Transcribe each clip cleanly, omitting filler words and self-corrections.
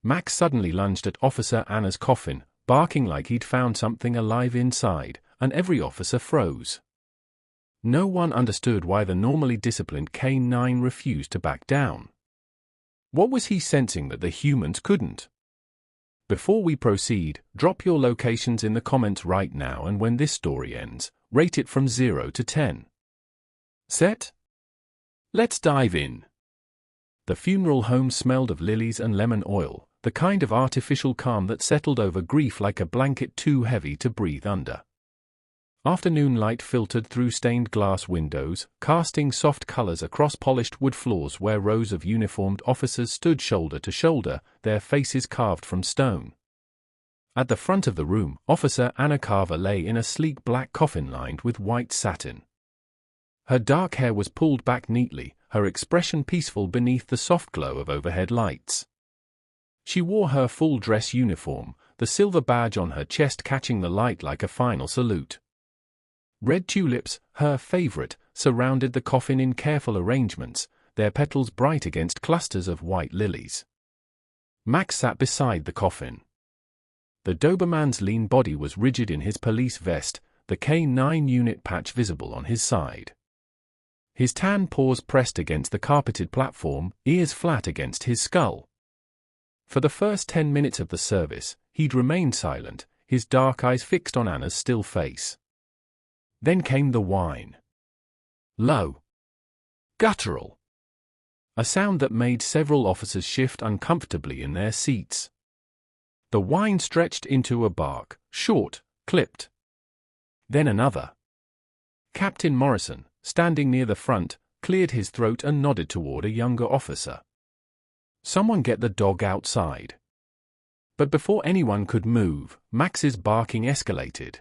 Max suddenly lunged at Officer Anna's coffin, barking like he'd found something alive inside, and every officer froze. No one understood why the normally disciplined K-9 refused to back down. What was he sensing that the humans couldn't? Before we proceed, drop your locations in the comments right now, and when this story ends, rate it from 0 to 10. Set? Let's dive in. The funeral home smelled of lilies and lemon oil, the kind of artificial calm that settled over grief like a blanket too heavy to breathe under. Afternoon light filtered through stained glass windows, casting soft colors across polished wood floors where rows of uniformed officers stood shoulder to shoulder, their faces carved from stone. At the front of the room, Officer Anna Carver lay in a sleek black coffin lined with white satin. Her dark hair was pulled back neatly, her expression peaceful beneath the soft glow of overhead lights. She wore her full dress uniform, the silver badge on her chest catching the light like a final salute. Red tulips, her favorite, surrounded the coffin in careful arrangements, their petals bright against clusters of white lilies. Max sat beside the coffin. The Doberman's lean body was rigid in his police vest, the K-9 unit patch visible on his side. His tan paws pressed against the carpeted platform, ears flat against his skull. For the first 10 minutes of the service, he'd remained silent, his dark eyes fixed on Anna's still face. Then came the whine. Low. Guttural. A sound that made several officers shift uncomfortably in their seats. The whine stretched into a bark, short, clipped. Then another. Captain Morrison, standing near the front, cleared his throat and nodded toward a younger officer. Someone get the dog outside. But before anyone could move, Max's barking escalated.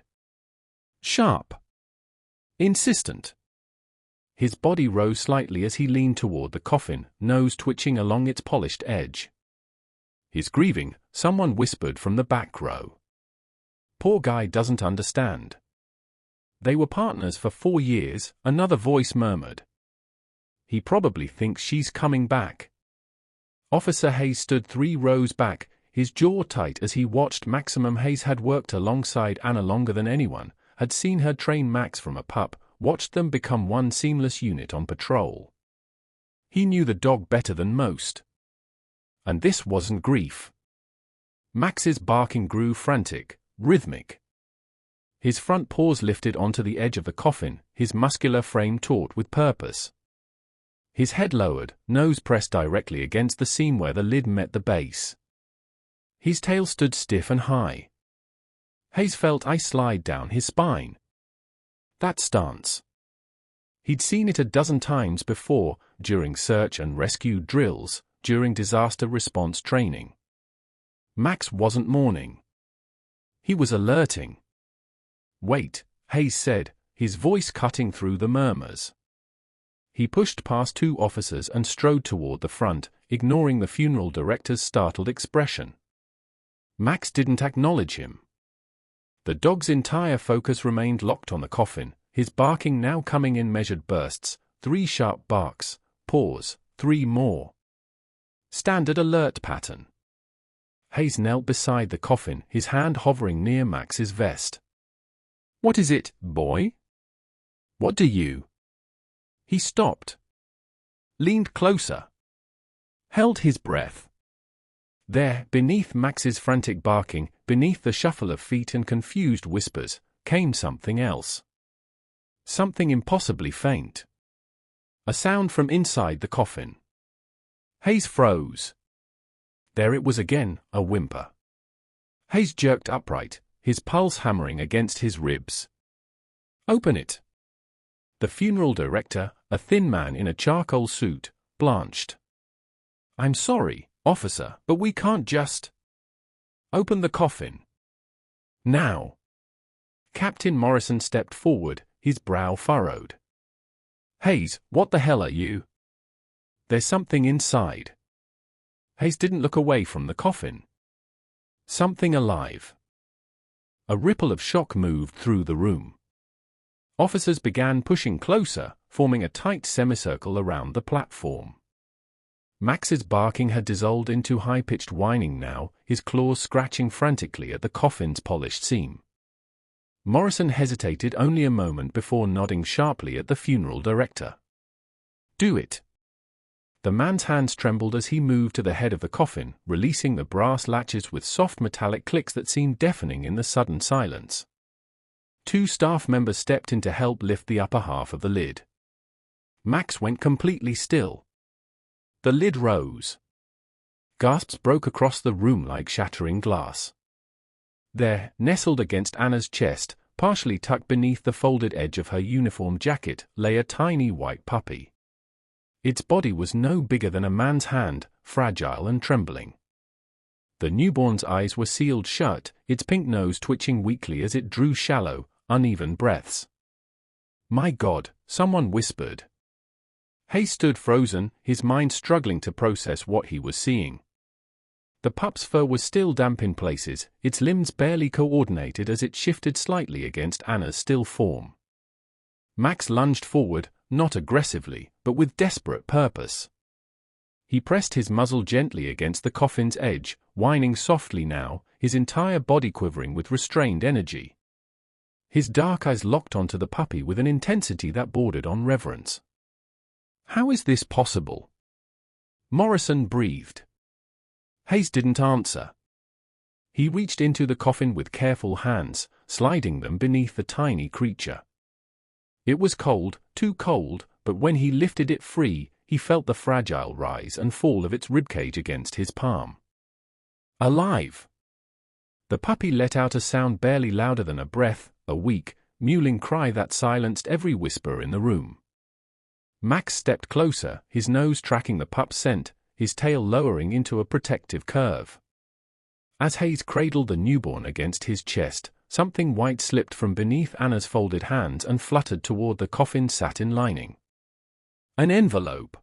Sharp. Insistent. His body rose slightly as he leaned toward the coffin, nose twitching along its polished edge. He's grieving, someone whispered from the back row. Poor guy doesn't understand. They were partners for 4 years, another voice murmured. He probably thinks she's coming back. Officer Hayes stood 3 rows back, his jaw tight as he watched Maximum. Hayes had worked alongside Anna longer than anyone, had seen her train Max from a pup, watched them become one seamless unit on patrol. He knew the dog better than most. And this wasn't grief. Max's barking grew frantic, rhythmic. His front paws lifted onto the edge of the coffin, his muscular frame taut with purpose. His head lowered, nose pressed directly against the seam where the lid met the base. His tail stood stiff and high. Hayes felt ice slide down his spine. That stance. He'd seen it a dozen times before, during search and rescue drills, during disaster response training. Max wasn't mourning. He was alerting. Wait, Hayes said, his voice cutting through the murmurs. He pushed past 2 officers and strode toward the front, ignoring the funeral director's startled expression. Max didn't acknowledge him. The dog's entire focus remained locked on the coffin, his barking now coming in measured bursts, 3 sharp barks, pause, 3 more. Standard alert pattern. Hayes knelt beside the coffin, his hand hovering near Max's vest. What is it, boy? What do you? He stopped. Leaned closer. Held his breath. There, beneath Max's frantic barking, beneath the shuffle of feet and confused whispers, came something else. Something impossibly faint. A sound from inside the coffin. Hayes froze. There it was again, a whimper. Hayes jerked upright, his pulse hammering against his ribs. Open it. The funeral director, a thin man in a charcoal suit, blanched. I'm sorry, officer, but we can't just... Open the coffin. Now. Captain Morrison stepped forward, his brow furrowed. Hayes, what the hell are you? There's something inside. Hayes didn't look away from the coffin. Something alive. A ripple of shock moved through the room. Officers began pushing closer, forming a tight semicircle around the platform. Max's barking had dissolved into high-pitched whining now, his claws scratching frantically at the coffin's polished seam. Morrison hesitated only a moment before nodding sharply at the funeral director. "Do it." The man's hands trembled as he moved to the head of the coffin, releasing the brass latches with soft metallic clicks that seemed deafening in the sudden silence. 2 staff members stepped in to help lift the upper half of the lid. Max went completely still. The lid rose. Gasps broke across the room like shattering glass. There, nestled against Anna's chest, partially tucked beneath the folded edge of her uniform jacket, lay a tiny white puppy. Its body was no bigger than a man's hand, fragile and trembling. The newborn's eyes were sealed shut, its pink nose twitching weakly as it drew shallow, uneven breaths. "My God," someone whispered. Hayes stood frozen, his mind struggling to process what he was seeing. The pup's fur was still damp in places, its limbs barely coordinated as it shifted slightly against Anna's still form. Max lunged forward, not aggressively, but with desperate purpose. He pressed his muzzle gently against the coffin's edge, whining softly now, his entire body quivering with restrained energy. His dark eyes locked onto the puppy with an intensity that bordered on reverence. "How is this possible?" Morrison breathed. Hayes didn't answer. He reached into the coffin with careful hands, sliding them beneath the tiny creature. It was cold, too cold, but when he lifted it free, he felt the fragile rise and fall of its ribcage against his palm. Alive! The puppy let out a sound barely louder than a breath, a weak, mewling cry that silenced every whisper in the room. Max stepped closer, his nose tracking the pup's scent, his tail lowering into a protective curve. As Hayes cradled the newborn against his chest, something white slipped from beneath Anna's folded hands and fluttered toward the coffin's satin lining. An envelope.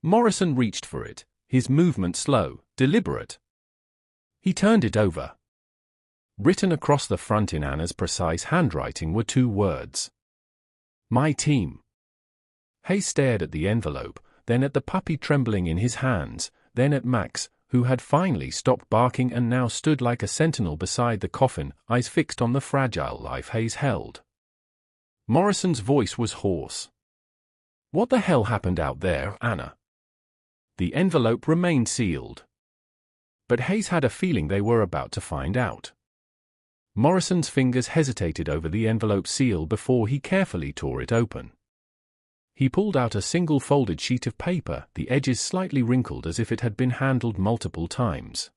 Morrison reached for it, his movement slow, deliberate. He turned it over. Written across the front in Anna's precise handwriting were 2 words. "My team." Hayes stared at the envelope, then at the puppy trembling in his hands, then at Max, who had finally stopped barking and now stood like a sentinel beside the coffin, eyes fixed on the fragile life Hayes held. Morrison's voice was hoarse. "What the hell happened out there, Anna?" The envelope remained sealed. But Hayes had a feeling they were about to find out. Morrison's fingers hesitated over the envelope seal before he carefully tore it open. He pulled out a single folded sheet of paper, the edges slightly wrinkled as if it had been handled multiple times.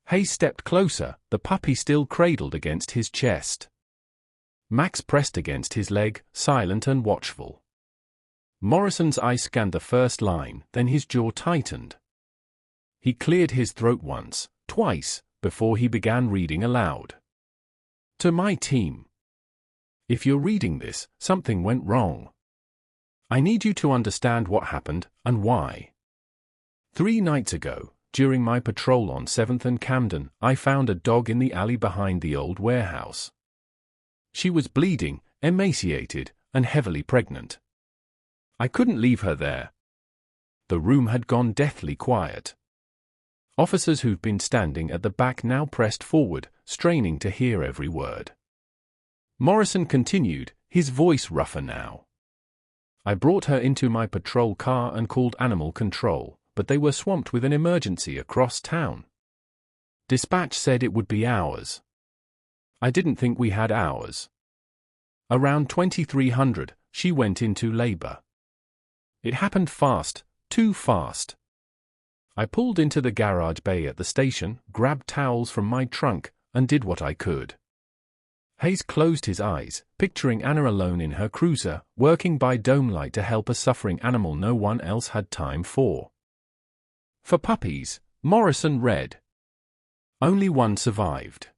Hayes stepped closer, the puppy still cradled against his chest. Max pressed against his leg, silent and watchful. Morrison's eye scanned the first line, then his jaw tightened. He cleared his throat once, twice, before he began reading aloud. "To my team. If you're reading this, something went wrong. I need you to understand what happened, and why. 3 nights ago, during my patrol on 7th and Camden, I found a dog in the alley behind the old warehouse. She was bleeding, emaciated, and heavily pregnant. I couldn't leave her there." The room had gone deathly quiet. Officers who'd been standing at the back now pressed forward, straining to hear every word. Morrison continued, his voice rougher now. "I brought her into my patrol car and called animal control, but they were swamped with an emergency across town. Dispatch said it would be hours. I didn't think we had hours. Around 2300, she went into labor. It happened fast, too fast. I pulled into the garage bay at the station, grabbed towels from my trunk, and did what I could." Hayes closed his eyes, picturing Anna alone in her cruiser, working by dome light to help a suffering animal no one else had time for. For puppies, Morrison read. Only one survived.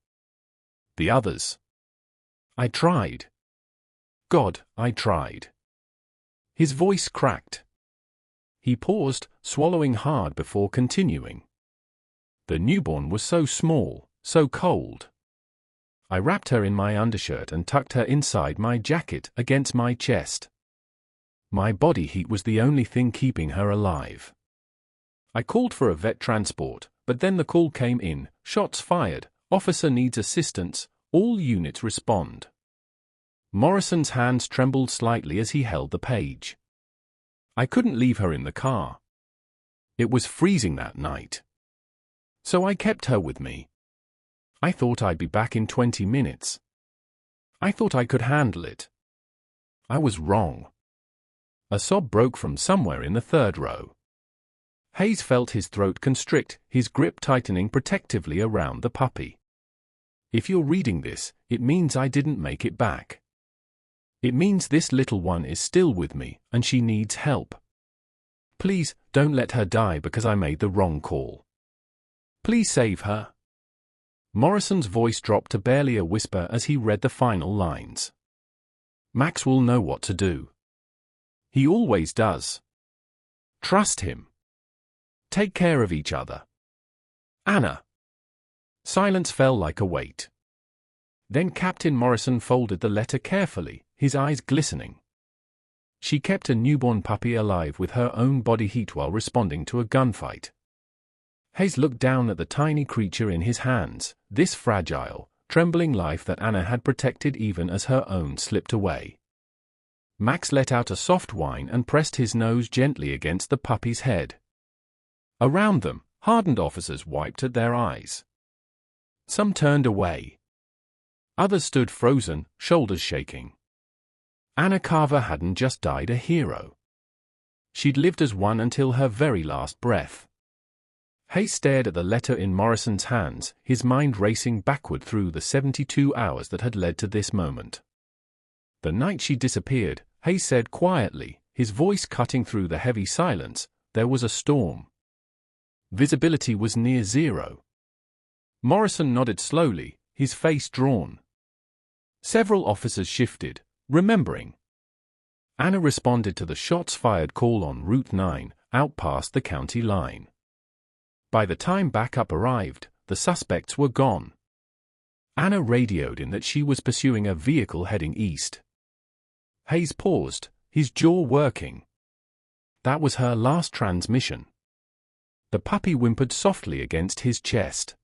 The others. I tried. God, I tried. His voice cracked. He paused, swallowing hard before continuing. The newborn was so small, so cold. I wrapped her in my undershirt and tucked her inside my jacket against my chest. My body heat was the only thing keeping her alive. I called for a vet transport, but then the call came in, shots fired, officer needs assistance, all units respond. Morrison's hands trembled slightly as he held the page. I couldn't leave her in the car. It was freezing that night. So I kept her with me. I thought I'd be back in 20 minutes. I thought I could handle it. I was wrong. A sob broke from somewhere in the third row. Hayes felt his throat constrict, his grip tightening protectively around the puppy. If you're reading this, it means I didn't make it back. It means this little one is still with me, and she needs help. Please, don't let her die because I made the wrong call. Please save her. Morrison's voice dropped to barely a whisper as he read the final lines. Max will know what to do. He always does. Trust him. Take care of each other. Anna. Silence fell like a weight. Then Captain Morrison folded the letter carefully, his eyes glistening. She kept a newborn puppy alive with her own body heat while responding to a gunfight. Hayes looked down at the tiny creature in his hands, this fragile, trembling life that Anna had protected even as her own slipped away. Max let out a soft whine and pressed his nose gently against the puppy's head. Around them, hardened officers wiped at their eyes. Some turned away. Others stood frozen, shoulders shaking. Anna Carver hadn't just died a hero. She'd lived as one until her very last breath. Hayes stared at the letter in Morrison's hands, his mind racing backward through the 72 hours that had led to this moment. The night she disappeared, Hayes said quietly, his voice cutting through the heavy silence, there was a storm. Visibility was near zero. Morrison nodded slowly, his face drawn. Several officers shifted, remembering. Anna responded to the shots fired call on Route 9, out past the county line. By the time backup arrived, the suspects were gone. Anna radioed in that she was pursuing a vehicle heading east. Hayes paused, his jaw working. That was her last transmission. The puppy whimpered softly against his chest.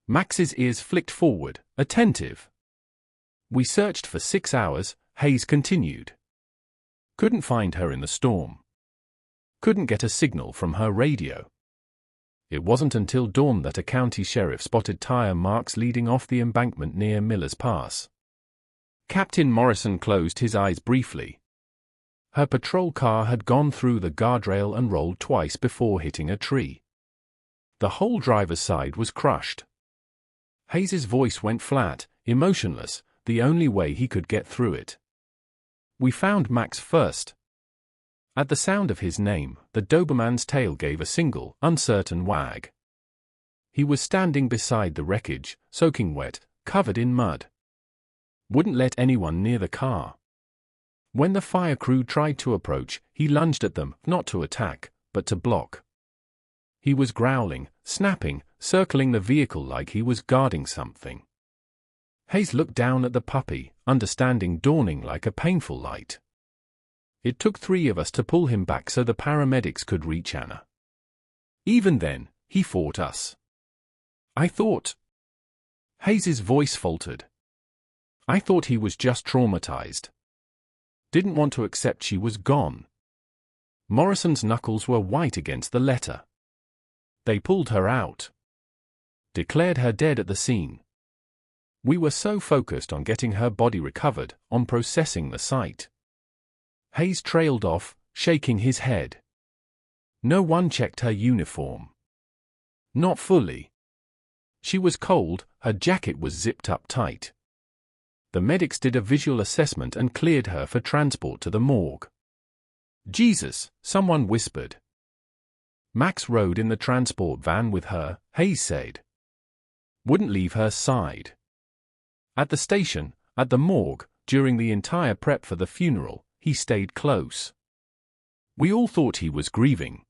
Max's ears flicked forward, attentive. We searched for 6 hours, Hayes continued. Couldn't find her in the storm. Couldn't get a signal from her radio. It wasn't until dawn that a county sheriff spotted tire marks leading off the embankment near Miller's Pass. Captain Morrison closed his eyes briefly. Her patrol car had gone through the guardrail and rolled twice before hitting a tree. The whole driver's side was crushed. Hayes's voice went flat, emotionless, the only way he could get through it. We found Max first. At the sound of his name, the Doberman's tail gave a single, uncertain wag. He was standing beside the wreckage, soaking wet, covered in mud. Wouldn't let anyone near the car. When the fire crew tried to approach, he lunged at them, not to attack, but to block. He was growling, snapping, circling the vehicle like he was guarding something. Hayes looked down at the puppy, understanding dawning like a painful light. It took 3 of us to pull him back so the paramedics could reach Anna. Even then, he fought us. I thought. Hayes's voice faltered. I thought he was just traumatized. Didn't want to accept she was gone. Morrison's knuckles were white against the letter. They pulled her out. Declared her dead at the scene. We were so focused on getting her body recovered, on processing the sight. Hayes trailed off, shaking his head. No one checked her uniform. Not fully. She was cold, her jacket was zipped up tight. The medics did a visual assessment and cleared her for transport to the morgue. Jesus, someone whispered. Max rode in the transport van with her, Hayes said. Wouldn't leave her side. At the station, at the morgue, during the entire prep for the funeral, he stayed close. We all thought he was grieving.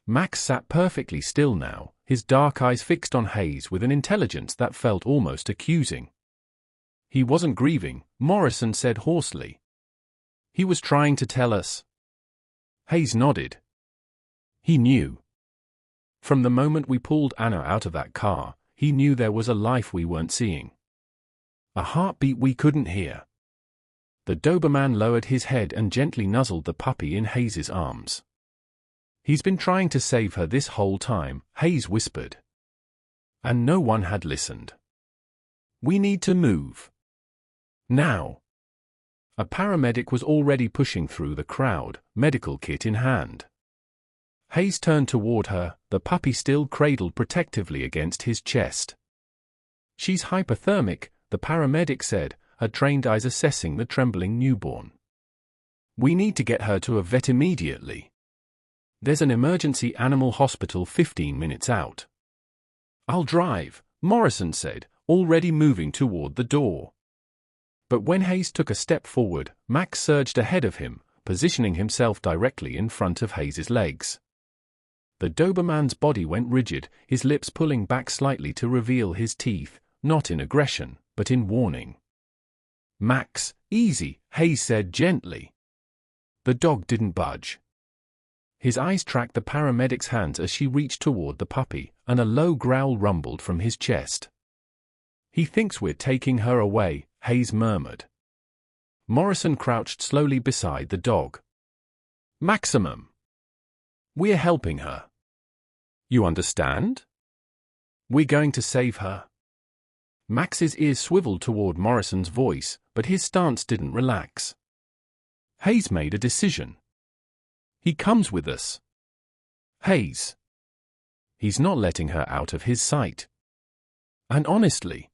Max sat perfectly still now, his dark eyes fixed on Hayes with an intelligence that felt almost accusing. He wasn't grieving, Morrison said hoarsely. He was trying to tell us. Hayes nodded. He knew. From the moment we pulled Anna out of that car, he knew there was a life we weren't seeing. A heartbeat we couldn't hear. The Doberman lowered his head and gently nuzzled the puppy in Hayes's arms. He's been trying to save her this whole time, Hayes whispered. And no one had listened. We need to move. Now. A paramedic was already pushing through the crowd, medical kit in hand. Hayes turned toward her, the puppy still cradled protectively against his chest. She's hypothermic, the paramedic said, her trained eyes assessing the trembling newborn. We need to get her to a vet immediately. There's an emergency animal hospital 15 minutes out. I'll drive, Morrison said, already moving toward the door. But when Hayes took a step forward, Max surged ahead of him, positioning himself directly in front of Hayes's legs. The Doberman's body went rigid, his lips pulling back slightly to reveal his teeth, not in aggression, but in warning. Max, easy, Hayes said gently. The dog didn't budge. His eyes tracked the paramedic's hands as she reached toward the puppy, and a low growl rumbled from his chest. He thinks we're taking her away, Hayes murmured. Morrison crouched slowly beside the dog. Maximum. We're helping her. You understand? We're going to save her. Max's ears swiveled toward Morrison's voice, but his stance didn't relax. Hayes made a decision. He comes with us. Hayes. He's not letting her out of his sight. And honestly.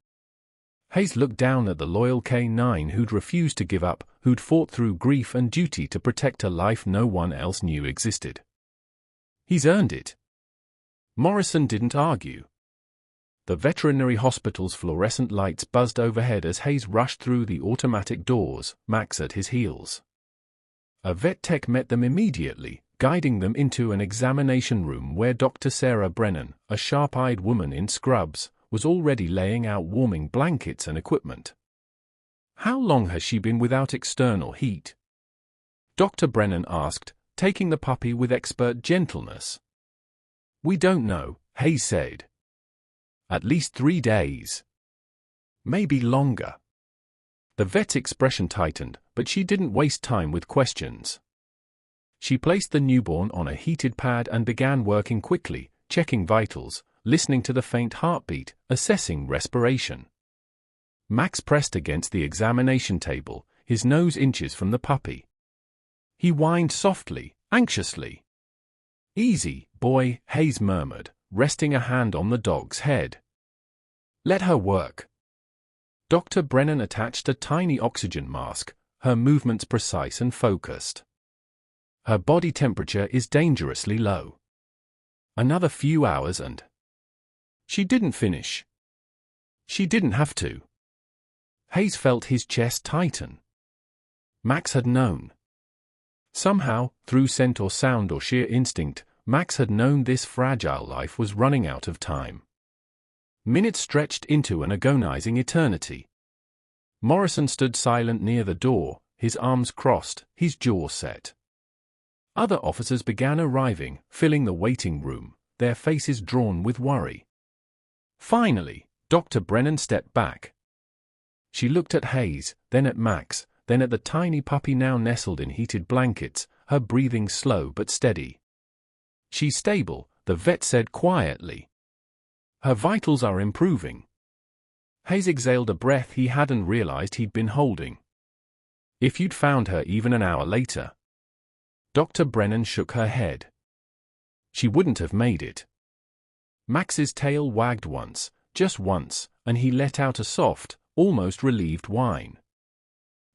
Hayes looked down at the loyal K9 who'd refused to give up, who'd fought through grief and duty to protect a life no one else knew existed. He's earned it. Morrison didn't argue. The veterinary hospital's fluorescent lights buzzed overhead as Hayes rushed through the automatic doors, Max at his heels. A vet tech met them immediately, guiding them into an examination room where Dr. Sarah Brennan, a sharp-eyed woman in scrubs, was already laying out warming blankets and equipment. How long has she been without external heat? Dr. Brennan asked, taking the puppy with expert gentleness. We don't know, Hayes said. At least 3 days. Maybe longer. The vet's expression tightened, but she didn't waste time with questions. She placed the newborn on a heated pad and began working quickly, checking vitals, listening to the faint heartbeat, assessing respiration. Max pressed against the examination table, his nose inches from the puppy. He whined softly, anxiously. Easy, boy, Hayes murmured, resting a hand on the dog's head. Let her work. Dr. Brennan attached a tiny oxygen mask, her movements precise and focused. Her body temperature is dangerously low. Another few hours and... She didn't finish. She didn't have to. Hayes felt his chest tighten. Max had known. Somehow, through scent or sound or sheer instinct, Max had known this fragile life was running out of time. Minutes stretched into an agonizing eternity. Morrison stood silent near the door, his arms crossed, his jaw set. Other officers began arriving, filling the waiting room, their faces drawn with worry. Finally, Dr. Brennan stepped back. She looked at Hayes, then at Max, then at the tiny puppy now nestled in heated blankets, her breathing slow but steady. She's stable, the vet said quietly. Her vitals are improving. Hayes exhaled a breath he hadn't realized he'd been holding. If you'd found her even an hour later. Dr. Brennan shook her head. She wouldn't have made it. Max's tail wagged once, just once, and he let out a soft, almost relieved whine.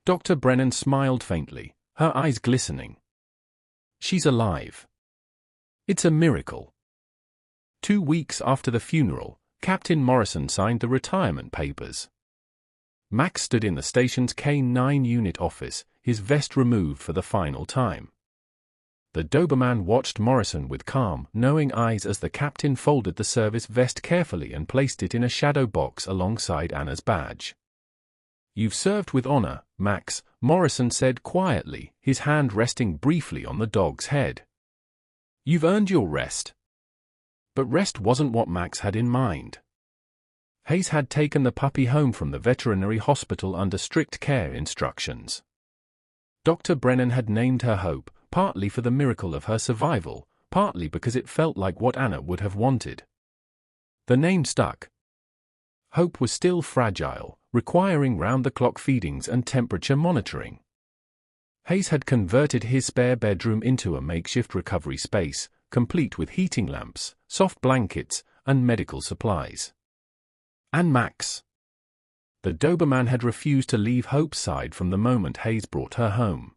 Dr. Brennan smiled faintly, her eyes glistening. She's alive. It's a miracle. 2 weeks after the funeral, Captain Morrison signed the retirement papers. Max stood in the station's K9 unit office, his vest removed for the final time. The Doberman watched Morrison with calm, knowing eyes as the captain folded the service vest carefully and placed it in a shadow box alongside Anna's badge. You've served with honor, Max, Morrison said quietly, his hand resting briefly on the dog's head. You've earned your rest. But rest wasn't what Max had in mind. Hayes had taken the puppy home from the veterinary hospital under strict care instructions. Dr. Brennan had named her Hope, partly for the miracle of her survival, partly because it felt like what Anna would have wanted. The name stuck. Hope was still fragile, requiring round-the-clock feedings and temperature monitoring. Hayes had converted his spare bedroom into a makeshift recovery space, complete with heating lamps, soft blankets, and medical supplies. And Max. The Doberman had refused to leave Hope's side from the moment Hayes brought her home.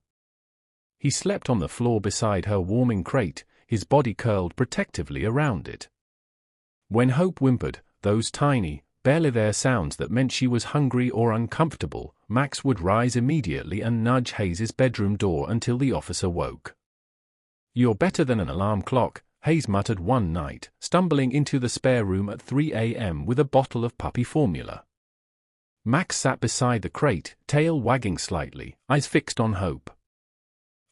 He slept on the floor beside her warming crate, his body curled protectively around it. When Hope whimpered, those tiny, barely there sounds that meant she was hungry or uncomfortable, Max would rise immediately and nudge Hayes's bedroom door until the officer woke. "You're better than an alarm clock," Hayes muttered one night, stumbling into the spare room at 3 a.m. with a bottle of puppy formula. Max sat beside the crate, tail wagging slightly, eyes fixed on Hope.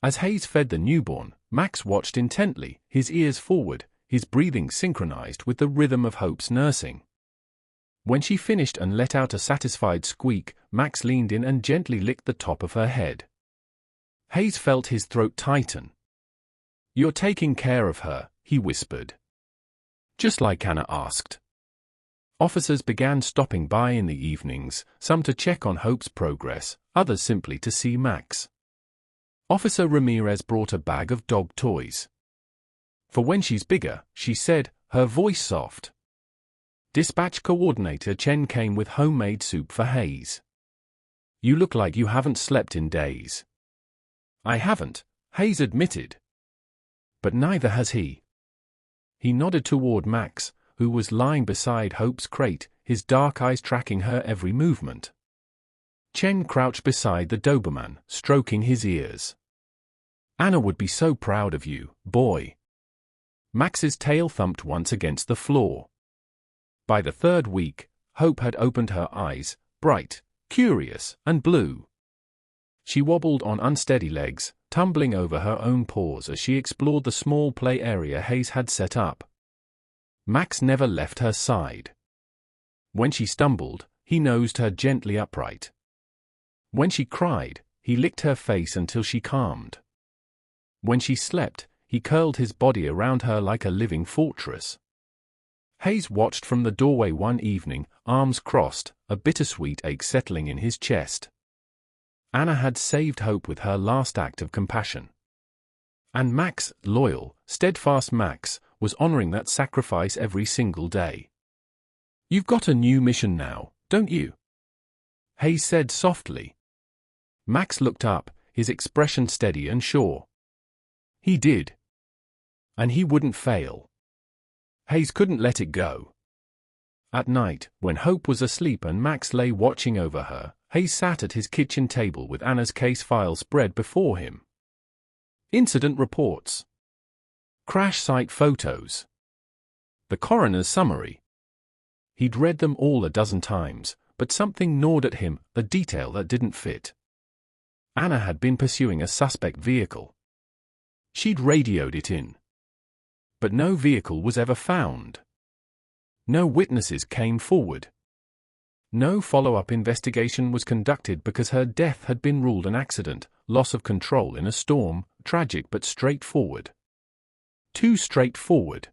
As Hayes fed the newborn, Max watched intently, his ears forward, his breathing synchronized with the rhythm of Hope's nursing. When she finished and let out a satisfied squeak, Max leaned in and gently licked the top of her head. Hayes felt his throat tighten. "You're taking care of her," he whispered. Just like Anna asked. Officers began stopping by in the evenings, some to check on Hope's progress, others simply to see Max. Officer Ramirez brought a bag of dog toys. "For when she's bigger," she said, her voice soft. Dispatch Coordinator Chen came with homemade soup for Hayes. "You look like you haven't slept in days." "I haven't," Hayes admitted. "But neither has he." He nodded toward Max, who was lying beside Hope's crate, his dark eyes tracking her every movement. Chen crouched beside the Doberman, stroking his ears. "Anna would be so proud of you, boy." Max's tail thumped once against the floor. By the third week, Hope had opened her eyes, bright, curious, and blue. She wobbled on unsteady legs, tumbling over her own paws as she explored the small play area Hayes had set up. Max never left her side. When she stumbled, he nosed her gently upright. When she cried, he licked her face until she calmed. When she slept, he curled his body around her like a living fortress. Hayes watched from the doorway one evening, arms crossed, a bittersweet ache settling in his chest. Anna had saved Hope with her last act of compassion. And Max, loyal, steadfast Max, was honoring that sacrifice every single day. "You've got a new mission now, don't you?" Hayes said softly. Max looked up, his expression steady and sure. He did. And he wouldn't fail. Hayes couldn't let it go. At night, when Hope was asleep and Max lay watching over her, Hayes sat at his kitchen table with Anna's case file spread before him. Incident reports. Crash site photos. The coroner's summary. He'd read them all a dozen times, but something gnawed at him, a detail that didn't fit. Anna had been pursuing a suspect vehicle. She'd radioed it in. But no vehicle was ever found. No witnesses came forward. No follow-up investigation was conducted because her death had been ruled an accident, loss of control in a storm, tragic but straightforward. Too straightforward.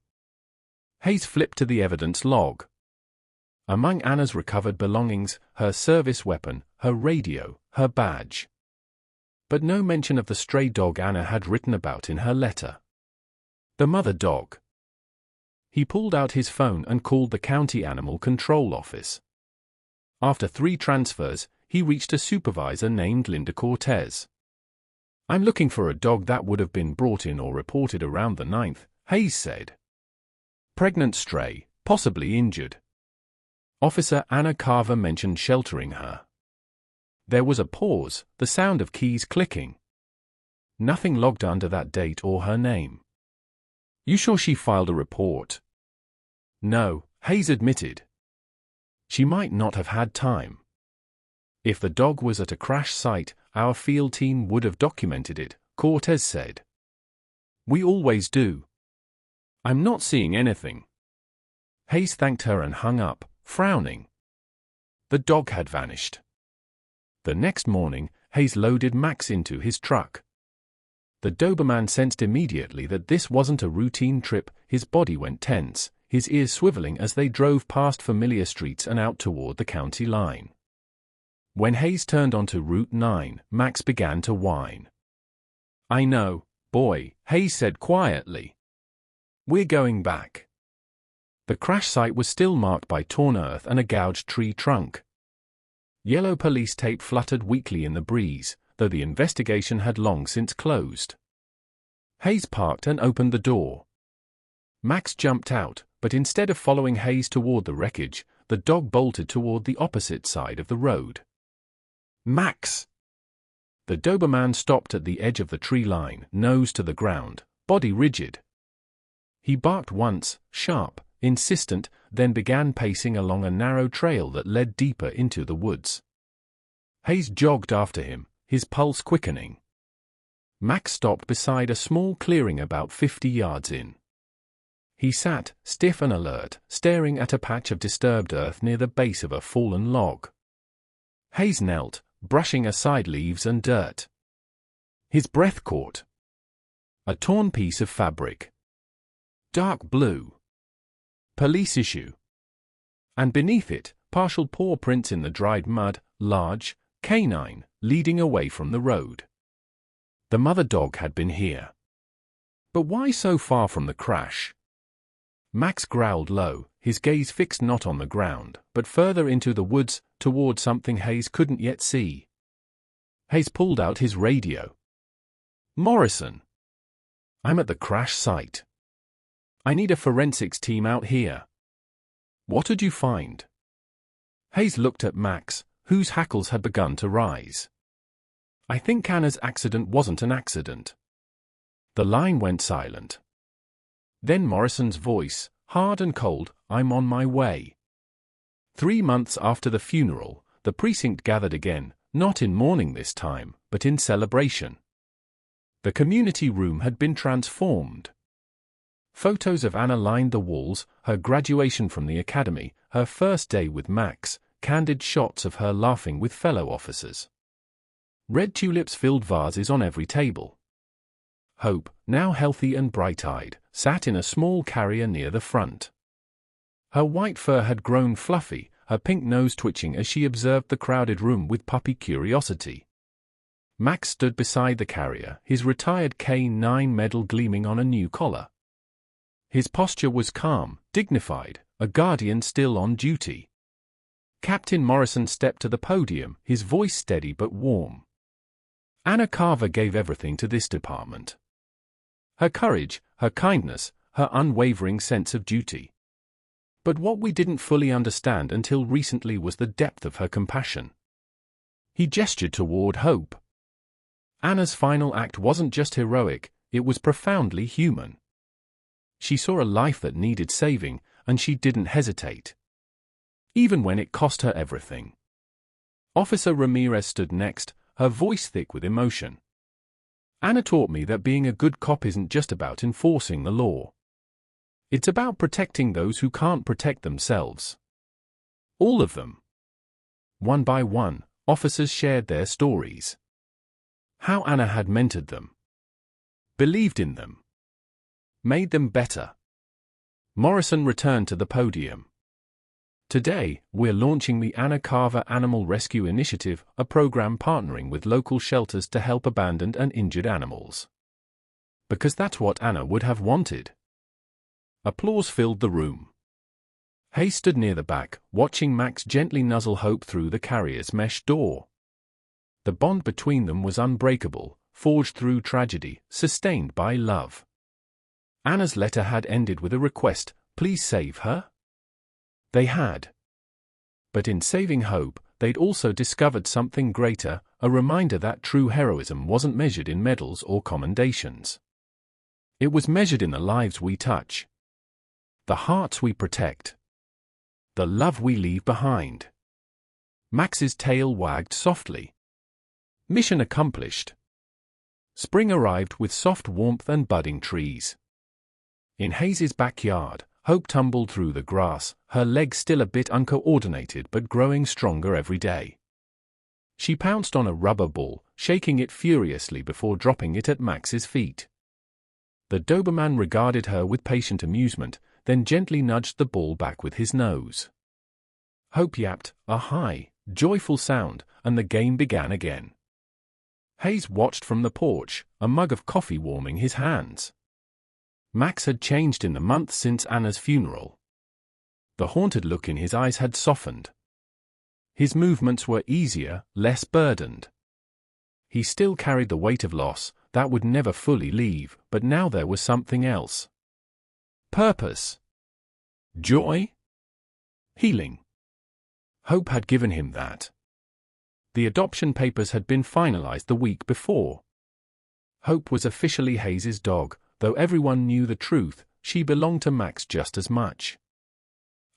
Hayes flipped to the evidence log. Among Anna's recovered belongings, her service weapon, her radio, her badge. But no mention of the stray dog Anna had written about in her letter. The mother dog. He pulled out his phone and called the county animal control office. After 3 transfers, he reached a supervisor named Linda Cortez. "I'm looking for a dog that would have been brought in or reported around the 9th, Hayes said. "Pregnant stray, possibly injured." Officer Anna Carver mentioned sheltering her. There was a pause, the sound of keys clicking. Nothing logged under that date or her name. "You sure she filed a report?" "No," Hayes admitted. "She might not have had time. If the dog was at a crash site, our field team would have documented it," Cortez said. "We always do." "I'm not seeing anything." Hayes thanked her and hung up, frowning. The dog had vanished. The next morning, Hayes loaded Max into his truck. The Doberman sensed immediately that this wasn't a routine trip. His body went tense, his ears swiveling as they drove past familiar streets and out toward the county line. When Hayes turned onto Route 9, Max began to whine. "I know, boy," Hayes said quietly. "We're going back." The crash site was still marked by torn earth and a gouged tree trunk. Yellow police tape fluttered weakly in the breeze, though the investigation had long since closed. Hayes parked and opened the door. Max jumped out, but instead of following Hayes toward the wreckage, the dog bolted toward the opposite side of the road. "Max!" The Doberman stopped at the edge of the tree line, nose to the ground, body rigid. He barked once, sharp, insistent, then began pacing along a narrow trail that led deeper into the woods. Hayes jogged after him, his pulse quickening. Max stopped beside a small clearing about 50 yards in. He sat, stiff and alert, staring at a patch of disturbed earth near the base of a fallen log. Hayes knelt, brushing aside leaves and dirt. His breath caught. A torn piece of fabric. Dark blue. Police issue. And beneath it, partial paw prints in the dried mud, large, canine, leading away from the road. The mother dog had been here. But why so far from the crash? Max growled low, his gaze fixed not on the ground, but further into the woods, toward something Hayes couldn't yet see. Hayes pulled out his radio. "Morrison. I'm at the crash site. I need a forensics team out here. What did you find?" Hayes looked at Max, whose hackles had begun to rise. "I think Anna's accident wasn't an accident." The line went silent. Then Morrison's voice, hard and cold, "I'm on my way." 3 months after the funeral, the precinct gathered again, not in mourning this time, but in celebration. The community room had been transformed. Photos of Anna lined the walls, her graduation from the academy, her first day with Max, candid shots of her laughing with fellow officers. Red tulips filled vases on every table. Hope, now healthy and bright-eyed, sat in a small carrier near the front. Her white fur had grown fluffy, her pink nose twitching as she observed the crowded room with puppy curiosity. Max stood beside the carrier, his retired K9 medal gleaming on a new collar. His posture was calm, dignified, a guardian still on duty. Captain Morrison stepped to the podium, his voice steady but warm. Anna Carver gave everything to this department. Her courage, her kindness, her unwavering sense of duty. But what we didn't fully understand until recently was the depth of her compassion. He gestured toward Hope. Anna's final act wasn't just heroic, it was profoundly human. She saw a life that needed saving, and she didn't hesitate. Even when it cost her everything. Officer Ramirez stood next, her voice thick with emotion. "Anna taught me that being a good cop isn't just about enforcing the law. It's about protecting those who can't protect themselves." All of them. One by one, officers shared their stories. How Anna had mentored them. Believed in them. Made them better. Morrison returned to the podium. "Today, we're launching the Anna Carver Animal Rescue Initiative, a program partnering with local shelters to help abandoned and injured animals. Because that's what Anna would have wanted." Applause filled the room. Hayes stood near the back, watching Max gently nuzzle Hope through the carrier's mesh door. The bond between them was unbreakable, forged through tragedy, sustained by love. Anna's letter had ended with a request, "Please save her." They had. But in saving Hope, they'd also discovered something greater, a reminder that true heroism wasn't measured in medals or commendations. It was measured in the lives we touch. The hearts we protect. The love we leave behind. Max's tail wagged softly. Mission accomplished. Spring arrived with soft warmth and budding trees. In Hayes's backyard, Hope tumbled through the grass, her legs still a bit uncoordinated but growing stronger every day. She pounced on a rubber ball, shaking it furiously before dropping it at Max's feet. The Doberman regarded her with patient amusement, then gently nudged the ball back with his nose. Hope yapped a high, joyful sound, and the game began again. Hayes watched from the porch, a mug of coffee warming his hands. Max had changed in the months since Anna's funeral. The haunted look in his eyes had softened. His movements were easier, less burdened. He still carried the weight of loss, that would never fully leave, but now there was something else. Purpose. Joy. Healing. Hope had given him that. The adoption papers had been finalized the week before. Hope was officially Hayes's dog, though everyone knew the truth, she belonged to Max just as much.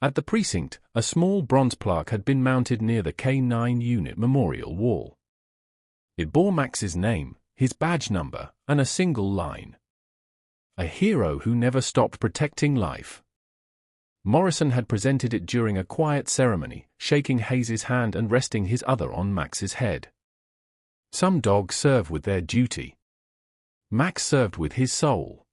At the precinct, a small bronze plaque had been mounted near the K9 unit memorial wall. It bore Max's name, his badge number, and a single line. A hero who never stopped protecting life. Morrison had presented it during a quiet ceremony, shaking Hayes's hand and resting his other on Max's head. Some dogs serve with their duty. Max served with his soul.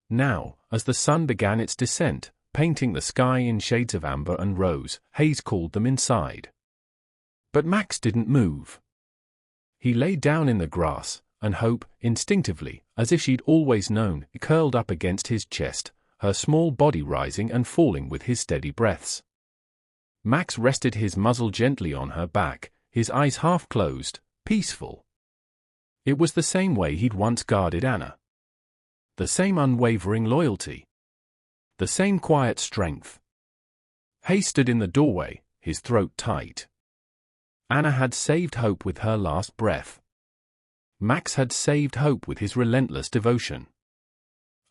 Now, as the sun began its descent, painting the sky in shades of amber and rose, Hayes called them inside. But Max didn't move. He lay down in the grass, and Hope, instinctively, as if she'd always known, curled up against his chest, her small body rising and falling with his steady breaths. Max rested his muzzle gently on her back, his eyes half closed, peaceful. It was the same way he'd once guarded Anna. The same unwavering loyalty. The same quiet strength. Hayes stood in the doorway, his throat tight. Anna had saved Hope with her last breath. Max had saved Hope with his relentless devotion.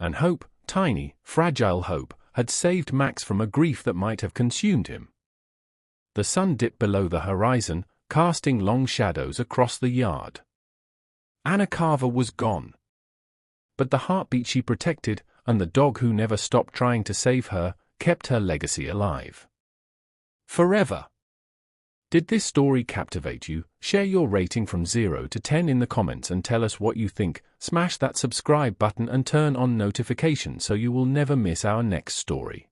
And Hope, tiny, fragile Hope, had saved Max from a grief that might have consumed him. The sun dipped below the horizon, casting long shadows across the yard. Anna Carver was gone. But the heartbeat she protected, and the dog who never stopped trying to save her, kept her legacy alive. Forever. Did this story captivate you? Share your rating from 0 to 10 in the comments and tell us what you think. Smash that subscribe button and turn on notifications so you will never miss our next story.